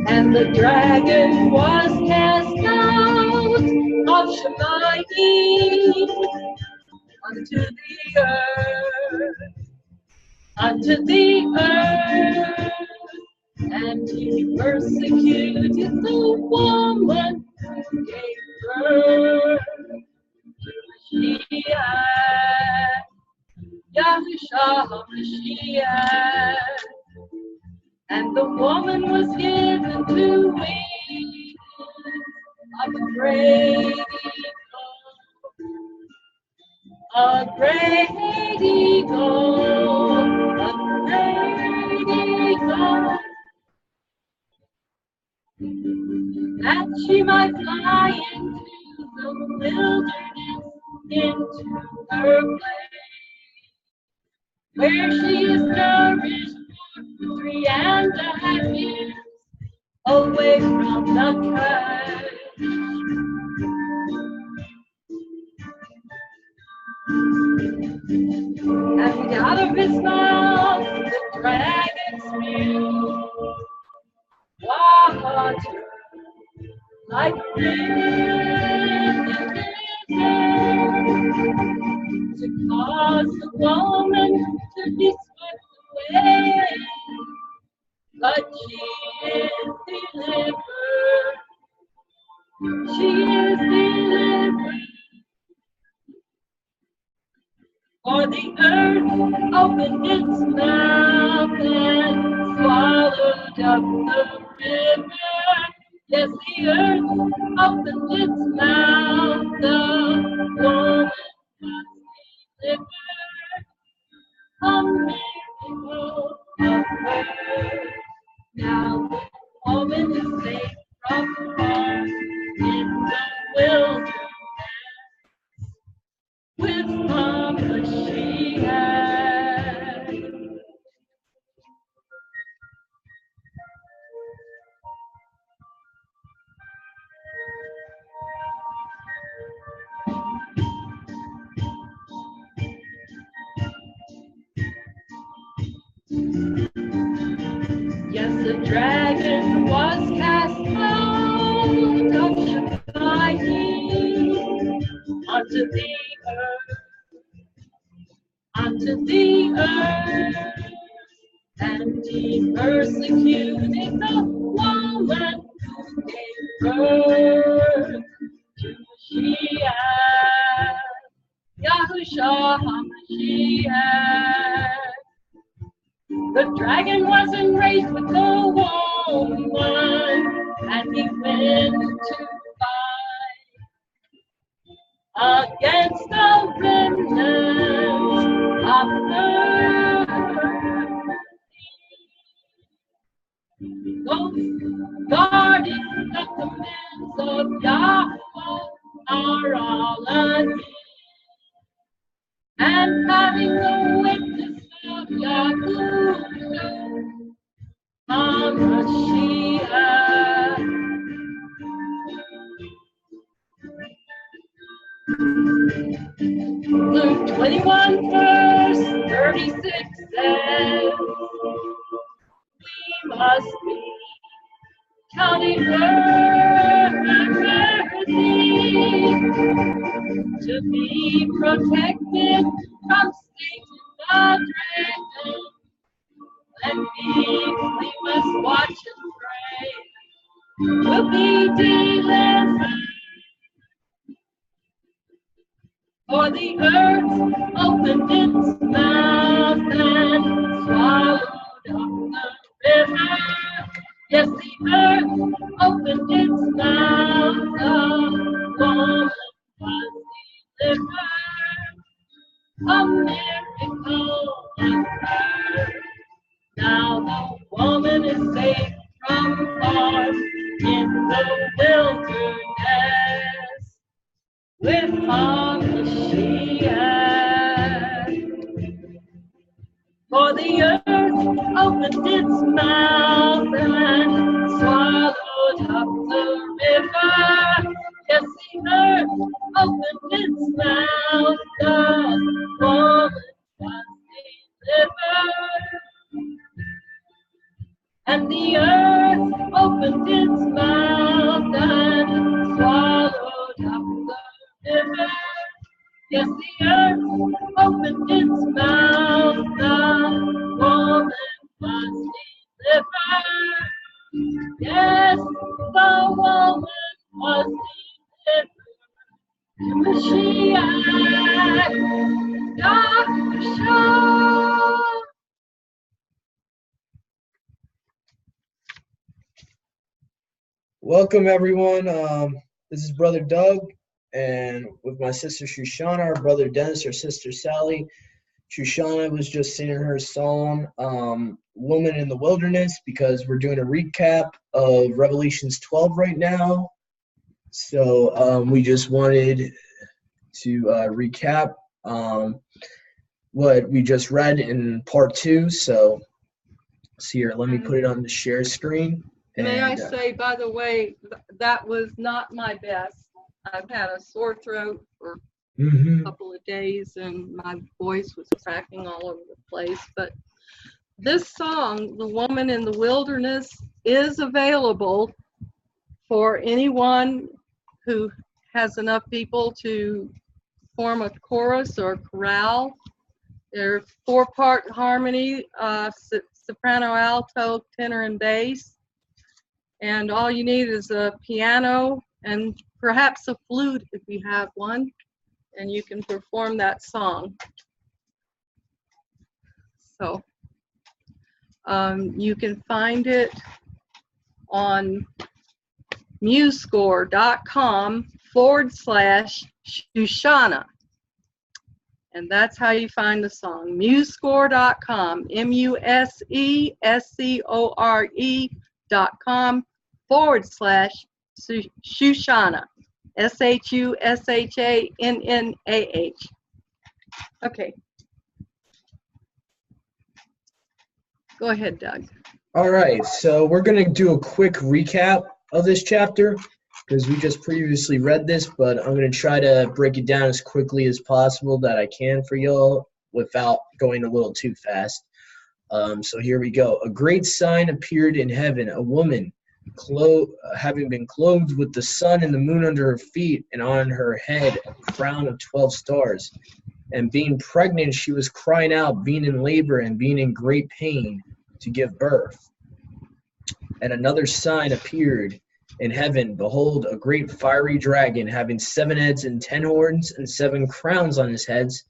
And the dragon was cast out of Shemayim unto the earth, and he persecuted the woman who gave birth to Mashiach, Yahushua HaMashiach. And the woman was given to wings of a great eagle, a great eagle, a great eagle, that she might fly into the wilderness, into her place, where she is nourished for 3.5 years, away from the curse. And out of his mouth the dragon spewed water like rain to cause the woman to be swept away. But she is delivered. She is delivered. For the earth opened its mouth and swallowed up the river. Yes, the earth opened its mouth, the woman was delivered. A miracle of birth. Now the woman is safe from harm in the wilderness with Mashiach. Yes, the dragon was cast out of Shemayim unto the earth, and he persecuted the woman who gave birth to Mashiach, Yahushua HaMashiach. The dragon was enraged with the woman, and he went to fight against the remnant of earth. Those guarding the commands of Yahweh are all against, and having the witness of Yahushua HaMashiach. Luke 21 verse 36 says, we must be counted worthy to be protected from Satan the dragon. And we must watch and pray, will be delivered. For the earth opened its mouth and swallowed up the river. Yes, the earth opened its mouth, the woman was delivered. A miracle occurred. Now the woman is safe from harm in the wilderness with Mashiach. For the earth opened its mouth and swallowed up Yes, the woman was delivered to Mashiach, Yahshua. Welcome everyone. This is Brother Doug, and with my sister Shoshana, our brother Dennis, our sister Sally. Shoshana was just singing her song, Woman in the Wilderness, because we're doing a recap of Revelations 12 right now. So we just wanted to recap what we just read in part 2. So here, let me put it on the share screen. May I say, by the way, that was not my best. I've had a sore throat for a couple of days and my voice was cracking all over the place. But this song, The Woman in the Wilderness, is available for anyone who has enough people to form a chorus or chorale. They're 4-part harmony, soprano, alto, tenor, and bass. And all you need is a piano and perhaps a flute if you have one, and you can perform that song. So you can find it on musescore.com/Shoshana. And that's how you find the song. Musescore.com, musescore.com/Shoshana. SHUSHANNAH. Okay. Go ahead, Doug. All right, so we're going to do a quick recap of this chapter because we just previously read this, but I'm going to try to break it down as quickly as possible that I can for y'all without going a little too fast. So here we go. A great sign appeared in heaven, a woman having been clothed with the sun and the moon under her feet, and on her head a crown of 12 stars. And being pregnant, she was crying out, being in labor and being in great pain to give birth. And another sign appeared in heaven. Behold, a great fiery dragon, having 7 heads and 10 horns and 7 crowns on his heads.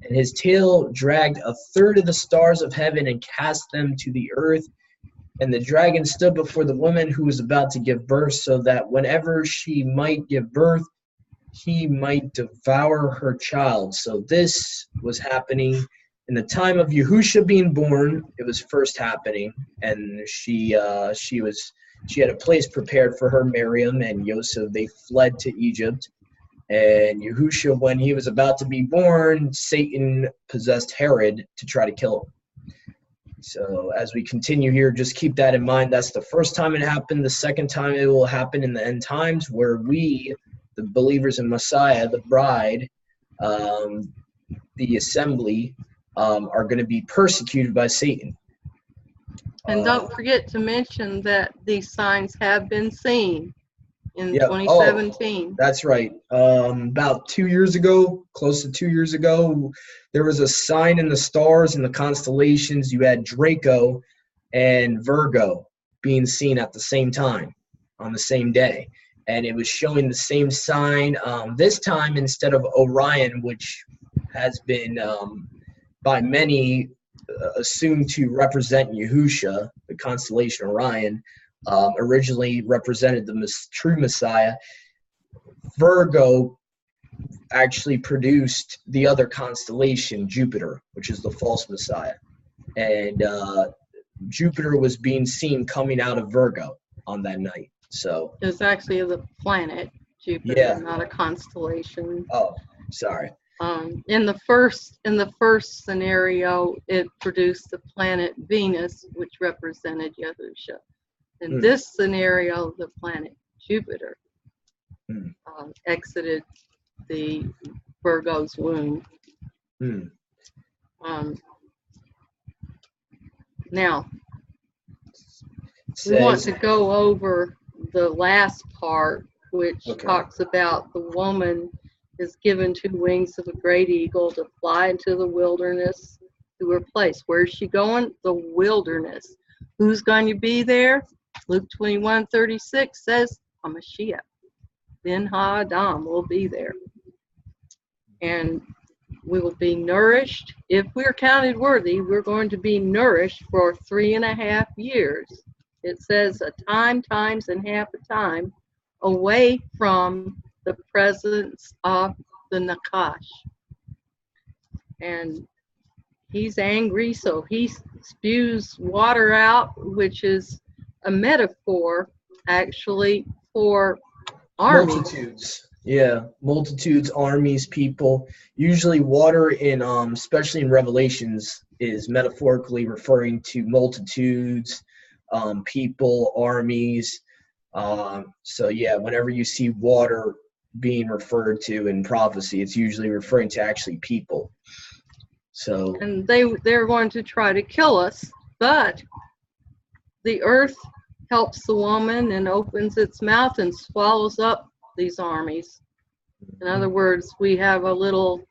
And his tail dragged a third of the stars of heaven and cast them to the earth. And the dragon stood before the woman who was about to give birth, so that whenever she might give birth, he might devour her child. So this was happening in the time of Yahusha being born. It was first happening, and she had a place prepared for her. Miriam and Yosef, they fled to Egypt. And Yahusha, when he was about to be born, Satan possessed Herod to try to kill him. So as we continue here, just keep that in mind. That's the first time it happened. The second time it will happen in the end times, where we, the believers in Messiah, the bride, the assembly, are going to be persecuted by Satan. And don't forget to mention that these signs have been seen in 2017. That's right. About 2 years ago, close to 2 years ago, there was a sign in the stars and the constellations. You had Draco and Virgo being seen at the same time on the same day. And it was showing the same sign. This time, instead of Orion, which has been by many assumed to represent Yahusha, the constellation Orion, originally represented the true Messiah. Virgo actually produced the other constellation, Jupiter, which is the false Messiah. And Jupiter was being seen coming out of Virgo on that night. So it's actually the planet Jupiter, not a constellation. Oh, sorry. In the first scenario, it produced the planet Venus, which represented Yahusha. In this scenario, the planet Jupiter exited the Virgo's womb. Now, we want to go over the last part, which talks about the woman is given 2 wings of a great eagle to fly into the wilderness to her place. Where's she going? The wilderness. Who's going to be there? Luke 21:36 says HaMashiach, Ben HaAdam, will be there. And we will be nourished. If we're counted worthy, we're going to be nourished for 3.5 years. It says a time, times, and half a time away from the presence of the Nakash. And he's angry, so he spews water out, which is a metaphor, actually, for armies. Multitudes. Yeah, multitudes, armies, people. Usually water in, especially in Revelations, is metaphorically referring to multitudes, people, armies. So yeah, whenever you see water being referred to in prophecy, it's usually referring to actually people. So. And they're going to try to kill us, but the earth helps the woman and opens its mouth and swallows up these armies. In other words, we have a little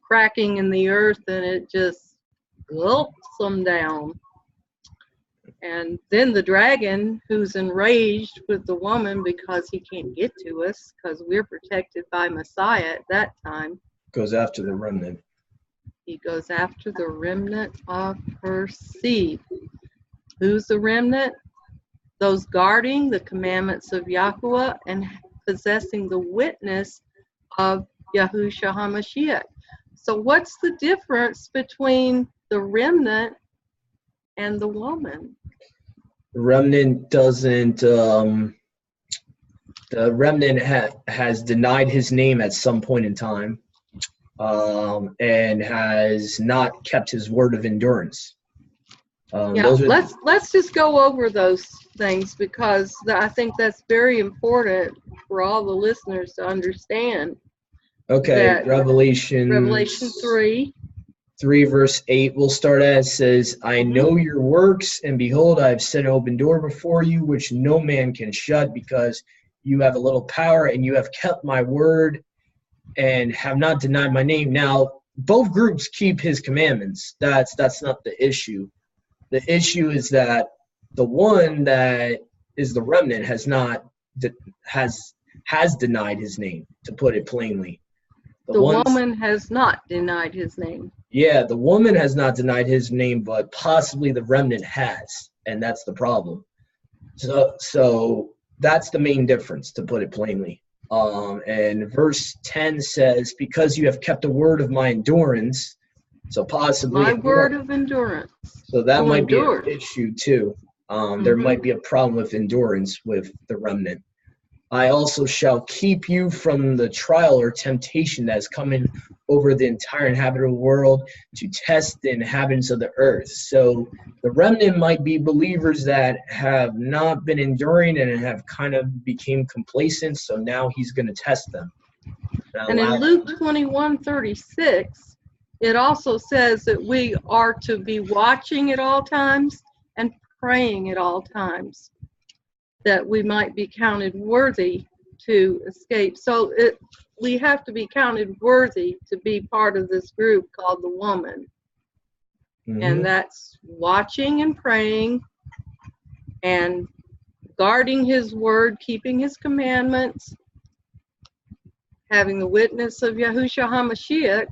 cracking in the earth and it just gulps them down. And then the dragon, who's enraged with the woman because he can't get to us because we're protected by Messiah at that time, goes after the remnant. He goes after the remnant of her seed. Who's the remnant? Those guarding the commandments of Yahuwah and possessing the witness of Yahushua HaMashiach. So what's the difference between the remnant and the woman? The remnant doesn't, the remnant has denied his name at some point in time, and has not kept his word of endurance. Let's just go over those things because I think that's very important for all the listeners to understand. Okay, Revelation 3. 3 verse 8 we'll start at. It says, I know your works, and behold, I have set an open door before you, which no man can shut, because you have a little power, and you have kept my word, and have not denied my name. Now, both groups keep his commandments. That's not the issue. The issue is that the one that is the remnant has denied his name, to put it plainly. The woman has not denied his name. Yeah, the woman has not denied his name, but possibly the remnant has, and that's the problem. So that's the main difference, to put it plainly. And verse 10 says, because you have kept the word of my endurance, so possibly my word of endurance. So that might be an issue too. There might be a problem with endurance with the remnant. I also shall keep you from the trial or temptation that is coming over the entire inhabitable world to test the inhabitants of the earth. So the remnant might be believers that have not been enduring and have kind of became complacent. So now he's going to test them. And in Luke 21:36, it also says that we are to be watching at all times and praying at all times, that we might be counted worthy to escape. So we have to be counted worthy to be part of this group called the woman. And that's watching and praying and guarding his word, keeping his commandments, having the witness of Yahushua HaMashiach,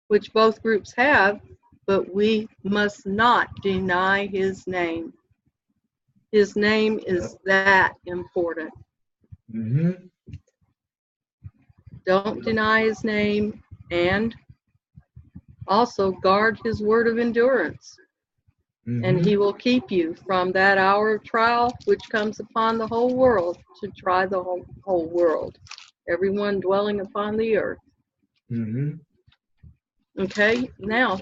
which both groups have, but we must not deny his name. His name is that important. Don't deny his name, and also guard his word of endurance. And he will keep you from that hour of trial which comes upon the whole world, to try the whole world, everyone dwelling upon the earth. Okay, now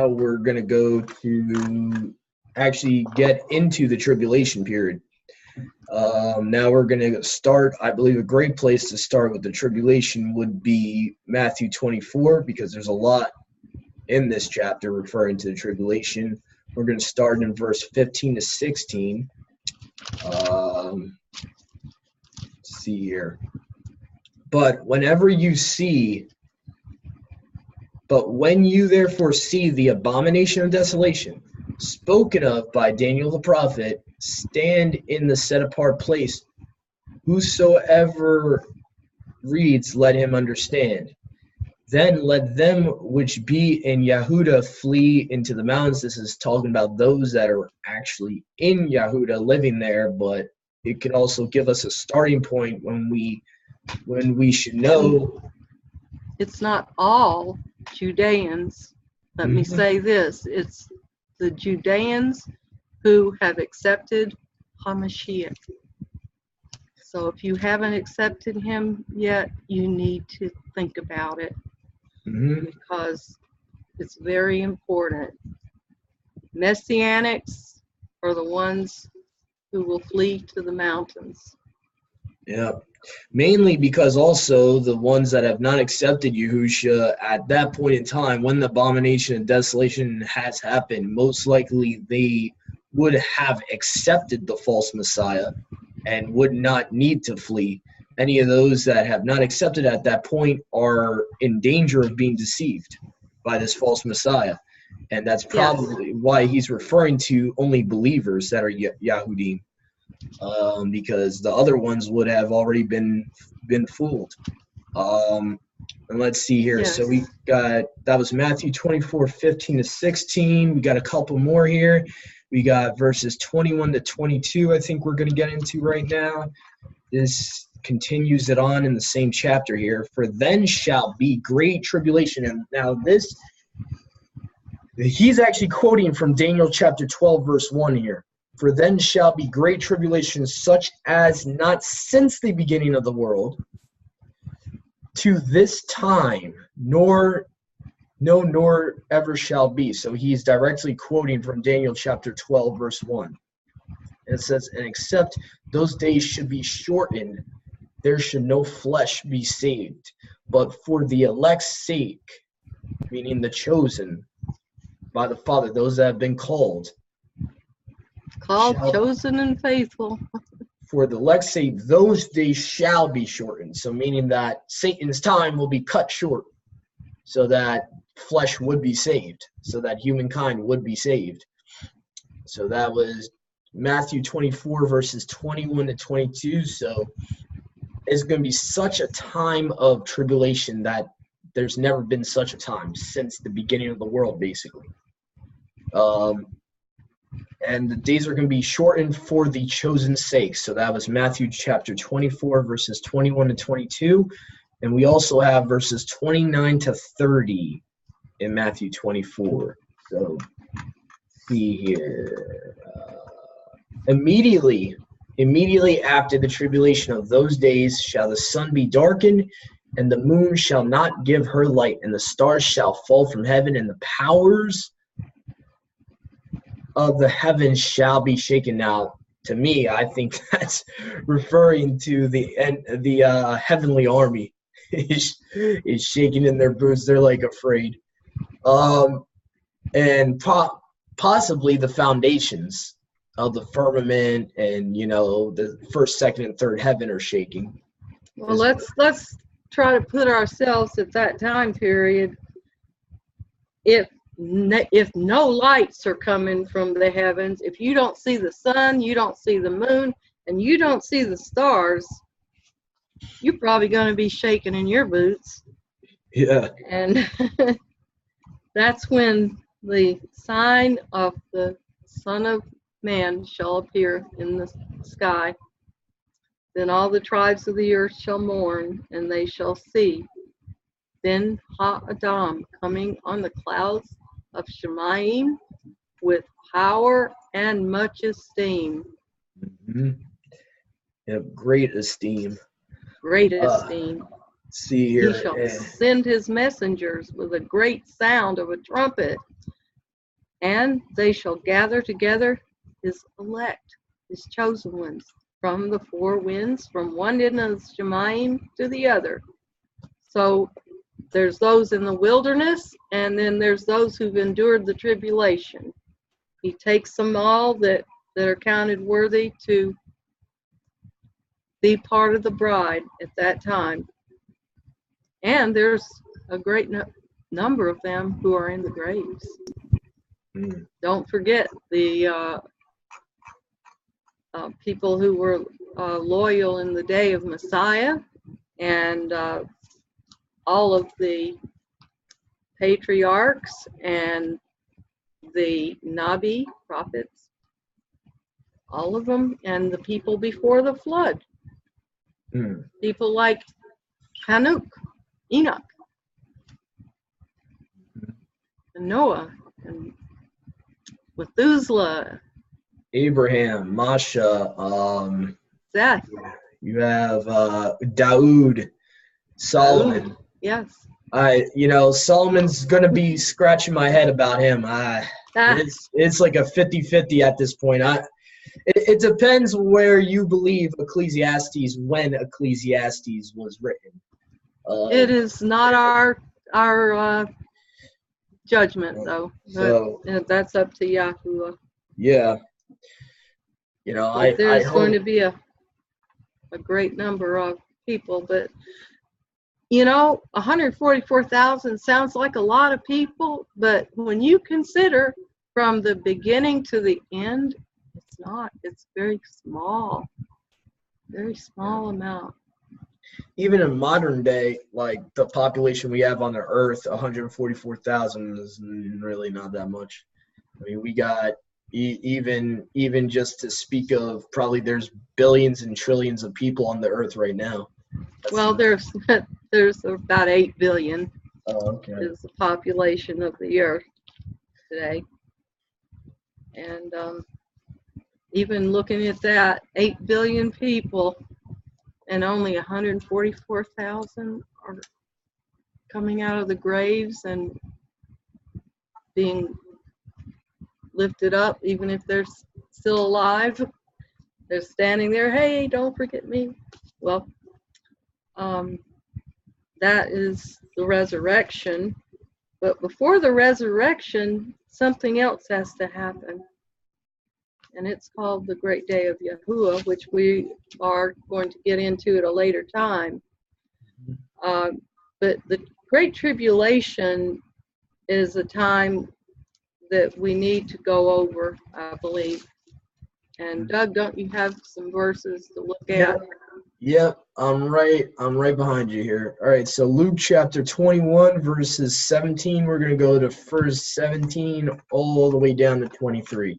we're going to go to actually get into the tribulation period. Now we're going to start, I believe a great place to start with the tribulation would be Matthew 24, because there's a lot in this chapter referring to the tribulation. We're going to start in verse 15 to 16. Let's see here. But when you therefore see the abomination of desolation, spoken of by Daniel the prophet, stand in the set apart place. Whosoever reads, let him understand. Then let them which be in Yehuda flee into the mountains. This is talking about those that are actually in Yehuda living there, but it can also give us a starting point when we should know. It's not all Judeans. Let me say this. It's the Judeans who have accepted HaMashiach. So if you haven't accepted him yet, you need to think about it. Because it's very important. Messianics are the ones who will flee to the mountains. Yeah, mainly because also the ones that have not accepted Yahusha at that point in time, when the abomination of desolation has happened, most likely they would have accepted the false Messiah and would not need to flee. Any of those that have not accepted at that point are in danger of being deceived by this false Messiah. And that's probably why he's referring to only believers that are Yahudim, because the other ones would have already been fooled. And let's see here. Yes. So we got, that was Matthew 24:15-16. We got a couple more here. We got verses 21 to 22, I think we're going to get into right now. This continues it on in the same chapter here. For then shall be great tribulation. And now this, he's actually quoting from Daniel chapter 12, verse 1 here. For then shall be great tribulation, such as not since the beginning of the world to this time, nor ever shall be. So he's directly quoting from Daniel chapter 12, verse 1. And it says, and except those days should be shortened, there should no flesh be saved. But for the elect's sake, meaning the chosen by the Father, those that have been called, chosen, and faithful. For the elect's sake, those days shall be shortened. So meaning that Satan's time will be cut short so that flesh would be saved, so that humankind would be saved. So that was Matthew 24, verses 21 to 22. So it's going to be such a time of tribulation that there's never been such a time since the beginning of the world, basically. And the days are going to be shortened for the chosen sake. So that was Matthew chapter 24, verses 21 to 22. And we also have verses 29 to 30 in Matthew 24. So see here. Immediately after the tribulation of those days shall the sun be darkened, and the moon shall not give her light, and the stars shall fall from heaven, and the powers of the heavens shall be shaken. Now, to me, I think that's referring to the heavenly army is shaking in their boots. They're like afraid, and possibly the foundations of the firmament and the first, second, and third heaven are shaking. Well, let's try to put ourselves at that time period. If no lights are coming from the heavens, if you don't see the sun, you don't see the moon, and you don't see the stars, you're probably going to be shaking in your boots. Yeah. And that's when the sign of the Son of Man shall appear in the sky. Then all the tribes of the earth shall mourn, and they shall see. Then Ha-Adam coming on the clouds of Shemaim with power and much esteem. Mm-hmm. Yep, great esteem. Great esteem. See here. He shall send his messengers with a great sound of a trumpet, and they shall gather together his elect, his chosen ones, from the four winds, from one end of Shemaim to the other. So there's those in the wilderness, and then there's those who've endured the tribulation. He takes them all that are counted worthy to be part of the bride at that time. And there's a great number of them who are in the graves. Mm. Don't forget the people who were loyal in the day of Messiah, and all of the patriarchs and the Nabi prophets, all of them, and the people before the flood. Mm. People like Hanuk, Enoch, and Noah, and Methuselah, Abraham, Masha, Seth. you have Daoud, Solomon. Yes. Solomon's gonna be scratching my head about him. It's like a 50-50 at this point. It depends where you believe Ecclesiastes, when Ecclesiastes was written. It is not our judgment, though. So That's up to Yahuwah. yeah, There's going to be a great number of people, but 144,000 sounds like a lot of people, but when you consider from the beginning to the end, it's not. It's very small amount. Even in modern day, like the population we have on the earth, 144,000 is really not that much. I mean, we got even just to speak of, probably there's billions and trillions of people on the earth right now. There's about 8 billion. Oh, okay. Is the population of the earth today. And even looking at that, 8 billion people, and only 144,000 are coming out of the graves and being lifted up, even if they're still alive. They're standing there, hey, don't forget me. Well, that is the resurrection. But before the resurrection, something else has to happen. And it's called the Great Day of Yahuwah, which we are going to get into at a later time. But the Great Tribulation is a time that we need to go over, I believe. And Doug, don't you have some verses to look at? Yep, I'm right behind you here. All right, so Luke chapter 21, verses 17. We're going to go to verse 17 all the way down to 23.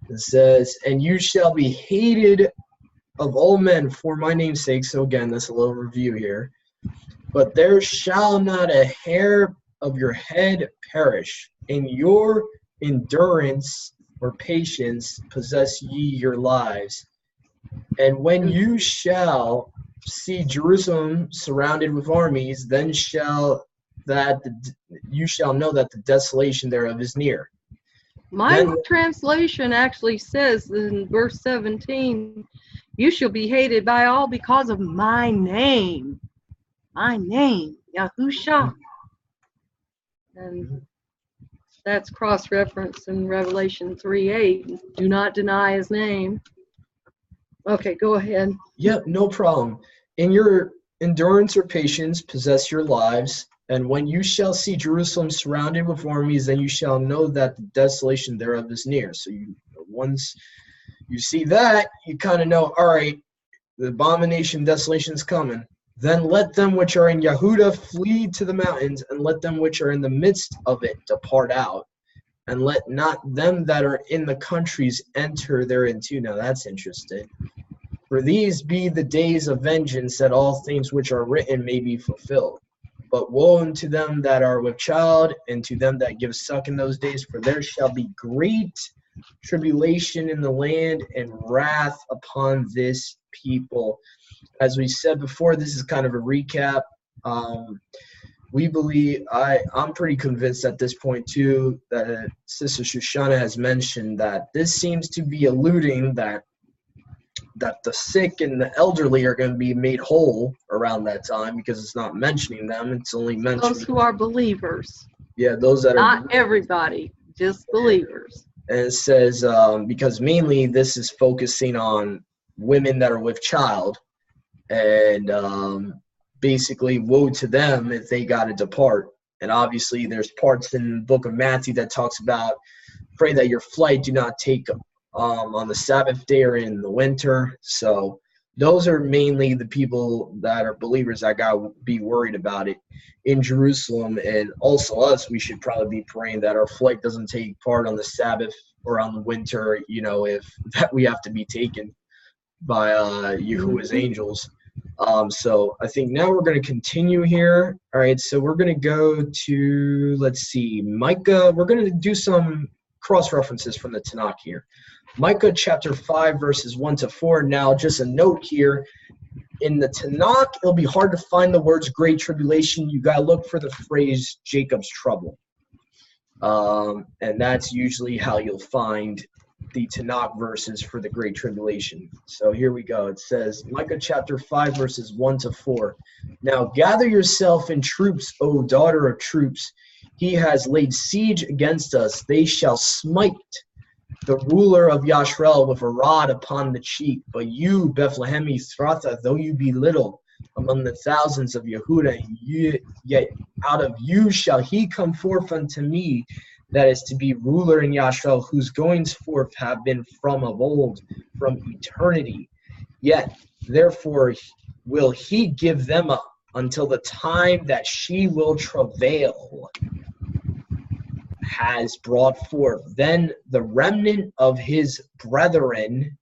It says, "And you shall be hated of all men for my name's sake." So again, that's a little review here. "But there shall not a hair of your head perish. In your endurance or patience possess ye your lives. And when you shall see Jerusalem surrounded with armies, then you shall know that the desolation thereof is near." My translation actually says in verse 17, "You shall be hated by all because of my name." My name, Yahusha. And that's cross-referenced in Revelation 3:8. Do not deny his name. Okay, go ahead. Yep, no problem. "In your endurance or patience possess your lives. And when you shall see Jerusalem surrounded with armies, then you shall know that the desolation thereof is near." So once you see that, you kind of know, all right, the abomination, desolation is coming. "Then let them which are in Yehuda flee to the mountains, and let them which are in the midst of it depart out. And let not them that are in the countries enter thereinto." Now that's interesting. "For these be the days of vengeance, that all things which are written may be fulfilled. But woe unto them that are with child, and to them that give suck in those days, for there shall be great tribulation in the land, and wrath upon this people." As we said before, this is kind of a recap. We believe, I'm pretty convinced at this point too, that Sister Shoshana has mentioned that this seems to be alluding that the sick and the elderly are going to be made whole around that time, because it's not mentioning them. It's only mentioning Those who are believers. Yeah, those that not are Not everybody, just believers. And it says, because mainly this is focusing on women that are with child, and basically woe to them if they got to depart. And obviously there's parts in the book of Matthew that talks about pray that your flight do not take on the Sabbath day or in the winter. So those are mainly the people that are believers that got to be worried about it in Jerusalem. And also us, we should probably be praying that our flight doesn't take part on the Sabbath or on the winter, if that we have to be taken by Yahuwah's angels. So I think now we're going to continue here. All right, so we're going to go to, let's see, Micah. We're going to do some cross-references from the Tanakh here. Micah chapter 5, verses 1 to 4. Now, just a note here. In the Tanakh, it'll be hard to find the words great tribulation. You got to look for the phrase Jacob's trouble. And that's usually how you'll find the Tanakh verses for the Great Tribulation. So here we go. It says, Micah chapter 5, verses 1 to 4. Now gather yourself in troops, O daughter of troops. He has laid siege against us. They shall smite the ruler of Yashreel with a rod upon the cheek. But you, Bethlehem Ephrathah, though you be little among the thousands of Yehuda, yet out of you shall he come forth unto me, that is to be ruler in Yashreel, whose goings forth have been from of old, from eternity. Yet, therefore, will he give them up until the time that she will travail has brought forth. Then the remnant of his brethren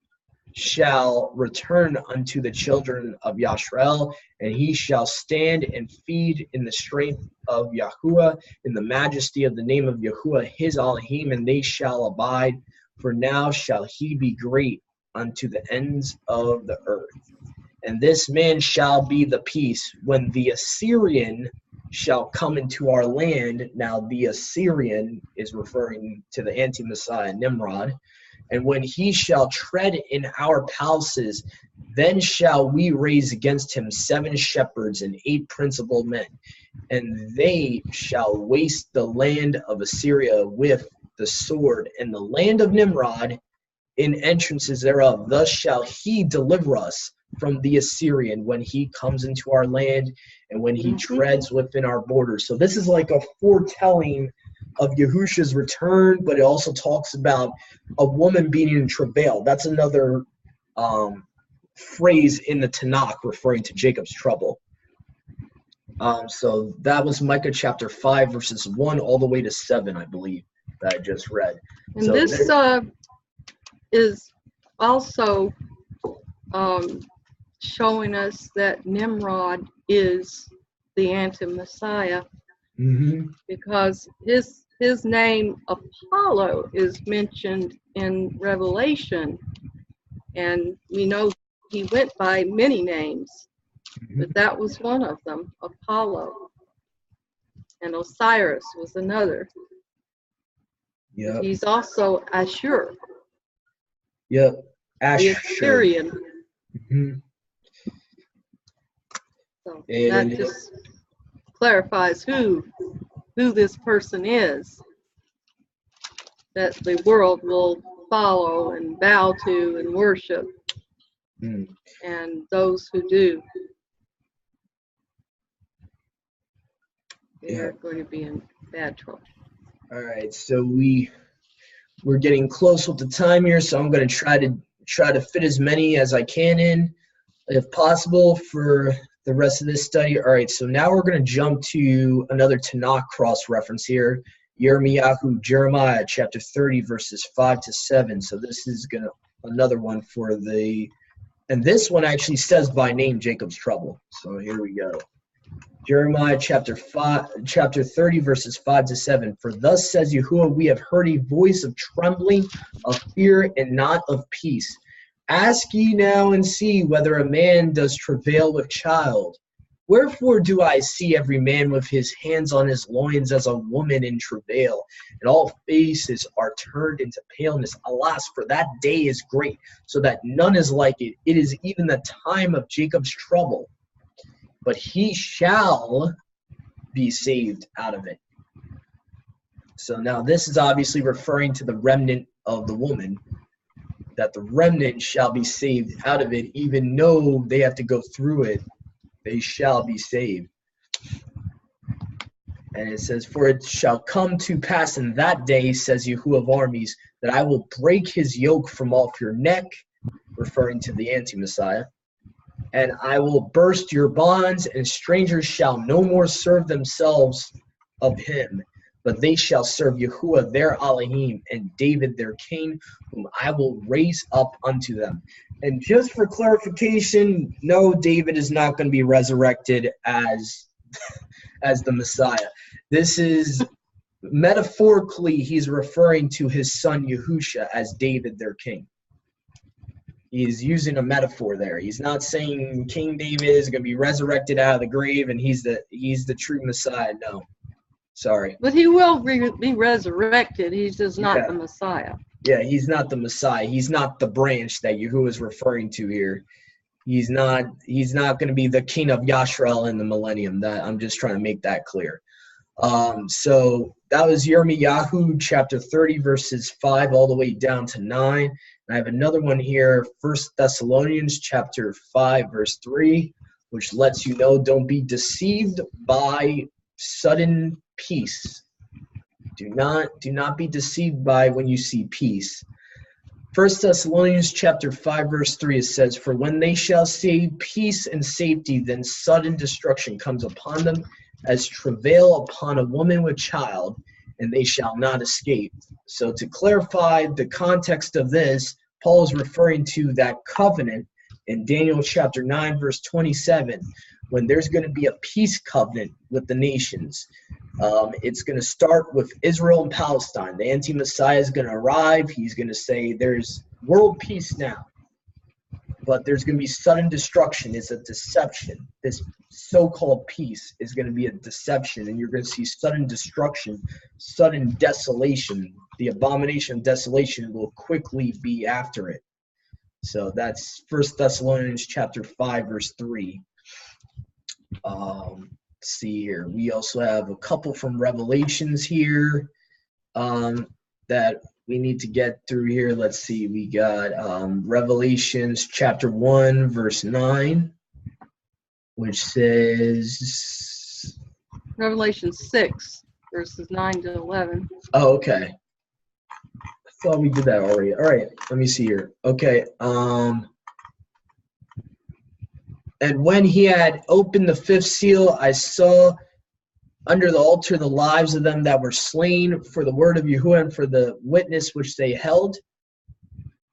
shall return unto the children of Yashreel, and he shall stand and feed in the strength of Yahuwah, in the majesty of the name of Yahuwah his Elohim, and they shall abide, for now shall he be great unto the ends of the earth. And this man shall be the peace when the Assyrian shall come into our land. Now the Assyrian is referring to the anti-Messiah Nimrod. And when he shall tread in our palaces, then shall we raise against him 7 shepherds and 8 principal men, and they shall waste the land of Assyria with the sword, and the land of Nimrod in entrances thereof. Thus shall he deliver us from the Assyrian when he comes into our land and when he treads within our borders. So this is like a foretelling of Yahusha's return, but it also talks about a woman being in travail. That's another phrase in the Tanakh referring to Jacob's trouble. So that was Micah chapter 5, verses 1 all the way to 7, I believe, that I just read. And so this is also showing us that Nimrod is the anti-Messiah, because his name Apollo is mentioned in Revelation, and we know he went by many names, but that was one of them, Apollo. And Osiris was another. Yep. He's also Ashur. Yep. The Assyrian. So that just clarifies who this person is that the world will follow and bow to and worship. And those who do, they're going to be in bad trouble. All right, so we're getting close with the time here, so I'm going to try to fit as many as I can in, if possible, for the rest of this study. All right, so now we're going to jump to another Tanakh cross-reference here, Jeremiah chapter 30, verses 5 to 7. So this is another one for and this one actually says by name Jacob's trouble. So here we go. Jeremiah chapter 30, verses 5 to 7. For thus says Yahuwah, we have heard a voice of trembling, of fear, and not of peace. Ask ye now and see whether a man does travail with child. Wherefore do I see every man with his hands on his loins as a woman in travail, and all faces are turned into paleness. Alas, for that day is great, so that none is like it. It is even the time of Jacob's trouble, but he shall be saved out of it. So now this is obviously referring to the remnant of the woman, that the remnant shall be saved out of it, even though they have to go through it. They shall be saved. And it says, "For it shall come to pass in that day, says Yahuwah of armies, that I will break his yoke from off your neck," referring to the anti-Messiah, "and I will burst your bonds, and strangers shall no more serve themselves of him, but they shall serve Yahuwah their Elohim, and David their king, whom I will raise up unto them." And just for clarification, no, David is not going to be resurrected as the Messiah. This is metaphorically, he's referring to his son Yahusha as David their king. He's using a metaphor there. He's not saying King David is going to be resurrected out of the grave and he's the true Messiah. No, sorry. But he will be resurrected. He's just not the Messiah. Yeah, he's not the Messiah. He's not the branch that Yahuwah is referring to here. He's not going to be the king of Yashrael in the millennium. That I'm just trying to make that clear. So that was Yirmiyahu chapter 30 verses 5 all the way down to 9. And I have another one here, 1 Thessalonians chapter 5 verse 3, which lets you know, don't be deceived by sudden peace. Do not be deceived by when you see peace. 1 Thessalonians chapter 5 verse 3, it says, "For when they shall see peace and safety, then sudden destruction comes upon them, as travail upon a woman with child, and they shall not escape." So to clarify the context of this, Paul is referring to that covenant in Daniel chapter 9 verse 27, when there's going to be a peace covenant with the nations. It's going to start with Israel and Palestine. The anti-Messiah is going to arrive. He's going to say there's world peace now, but there's going to be sudden destruction. It's a deception. This so-called peace is going to be a deception, and you're going to see sudden destruction, sudden desolation. The abomination of desolation will quickly be after it. So that's 1 Thessalonians chapter 5 verse 3. See here, we also have a couple from Revelations here that we need to get through here. Let's see, we got Revelations chapter 1 verse 9, which says Revelation 6 verses 9 to 11. Oh, okay. I thought we did that already. All right, let me see here. Okay. "And when he had opened the fifth seal, I saw under the altar the lives of them that were slain for the word of Yahuwah and for the witness which they held.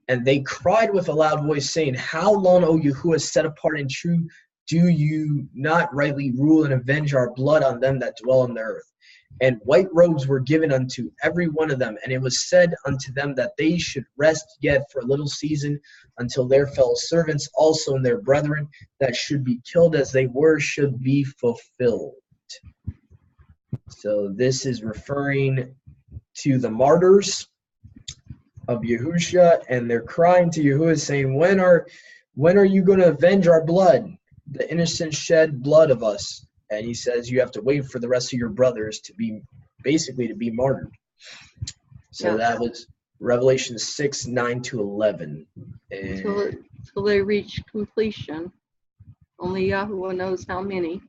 And they cried with a loud voice, saying, How long, O Yahuwah, set apart and true, do you not rightly rule and avenge our blood on them that dwell on the earth? And white robes were given unto every one of them, and it was said unto them that they should rest yet for a little season, until their fellow servants also and their brethren that should be killed as they were should be fulfilled." So this is referring to the martyrs of Yahusha, and they're crying to Yahuwah, saying, when are you going to avenge our blood, the innocent shed blood of us? And he says you have to wait for the rest of your brothers to be martyred. So that was Revelation 6, 9 to 11. Until they reach completion. Only Yahuwah knows how many.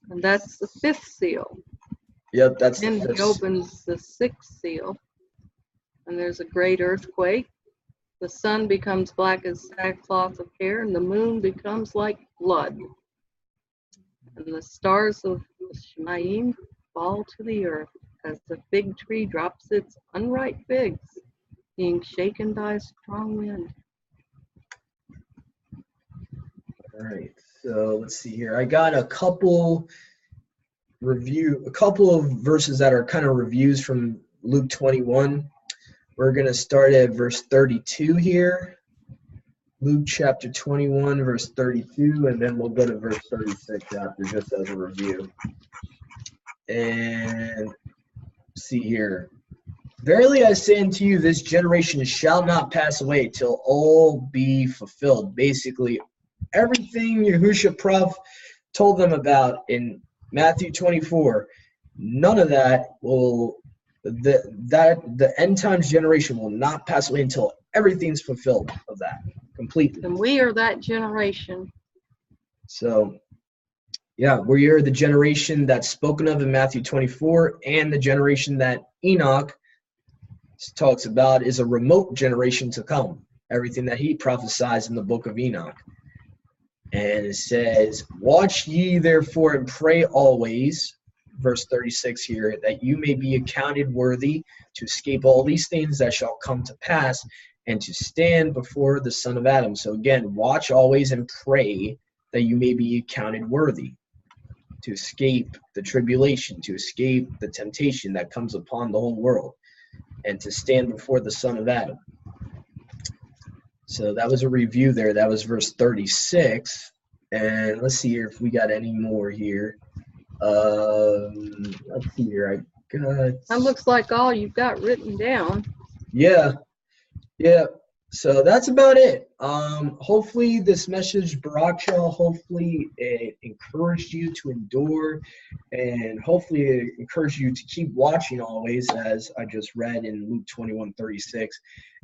And that's the fifth seal. Yep, that's then the fifth. He opens the sixth seal. And there's a great earthquake. The sun becomes black as sackcloth of hair, and the moon becomes like blood. And the stars of the Shemayim fall to the earth, as the fig tree drops its unripe figs, being shaken by a strong wind. All right, so let's see here. I got a couple of verses that are kind of reviews from Luke 21. We're going to start at verse 32 here. Luke chapter 21, verse 32, and then we'll go to verse 36 after, just as a review. And see here. "Verily I say unto you, this generation shall not pass away till all be fulfilled." Basically, everything Yahushua Prophet told them about in Matthew 24, none of that will, the end times generation will not pass away until everything's fulfilled of that completely. And we are that generation. So Yeah, we are the generation that's spoken of in Matthew 24, and the generation that Enoch talks about is a remote generation to come. Everything that he prophesies in the book of Enoch. And it says, watch ye therefore and pray always, verse 36 here, that you may be accounted worthy to escape all these things that shall come to pass, and to stand before the Son of Adam. So again, watch always and pray that you may be accounted worthy to escape the tribulation, to escape the temptation that comes upon the whole world, and to stand before the Son of Adam. So that was a review there. That was verse 36. And let's see here if we got any more here. Let's see here. I got... That looks like all you've got written down. Yeah. So that's about it. Hopefully this message, Baraksha, hopefully it encouraged you to endure, and hopefully it encouraged you to keep watching always, as I just read in Luke 21:36,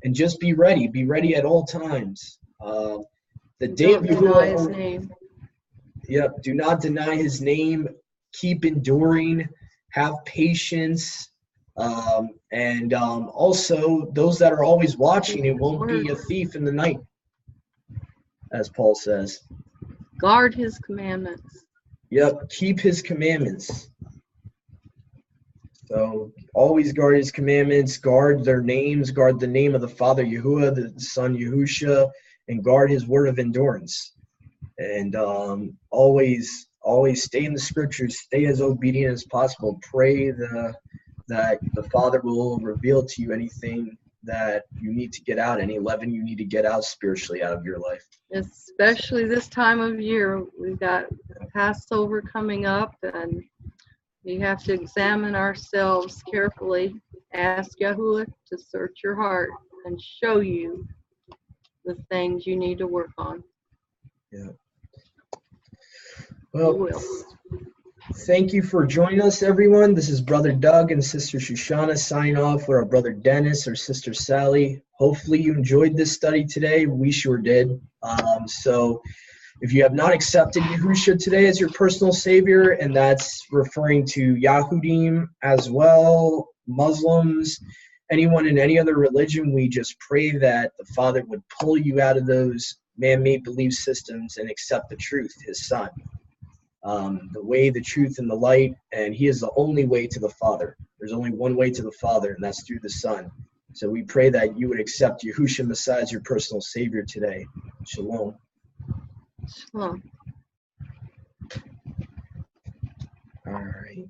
and just be ready at all times. The day of Yahuwah, his name. Yep, do not deny his name. Keep enduring. Have patience. And also, those that are always watching, it won't be a thief in the night, as Paul says. Guard his commandments. Yep, keep his commandments. So always guard his commandments, guard their names, guard the name of the Father Yahuwah, the Son Yahusha, and guard his word of endurance. And always stay in the scriptures, stay as obedient as possible. Pray that the Father will reveal to you anything that you need to get out, any leaven you need to get out spiritually out of your life. Especially this time of year. We've got Passover coming up, and we have to examine ourselves carefully. Ask Yahuwah to search your heart and show you the things you need to work on. Yeah. Well, thank you for joining us, everyone. This is Brother Doug and Sister Shoshana signing off with our Brother Dennis or Sister Sally. Hopefully you enjoyed this study today. We sure did. So if you have not accepted Yahusha today as your personal Savior, and that's referring to Yahudim as well, Muslims, anyone in any other religion, we just pray that the Father would pull you out of those man-made belief systems and accept the truth, his Son. The way, the truth, and the light, and he is the only way to the Father. There's only one way to the Father, and that's through the Son. So we pray that you would accept Yahushua Messiah as your personal Savior today. Shalom. Shalom. All right.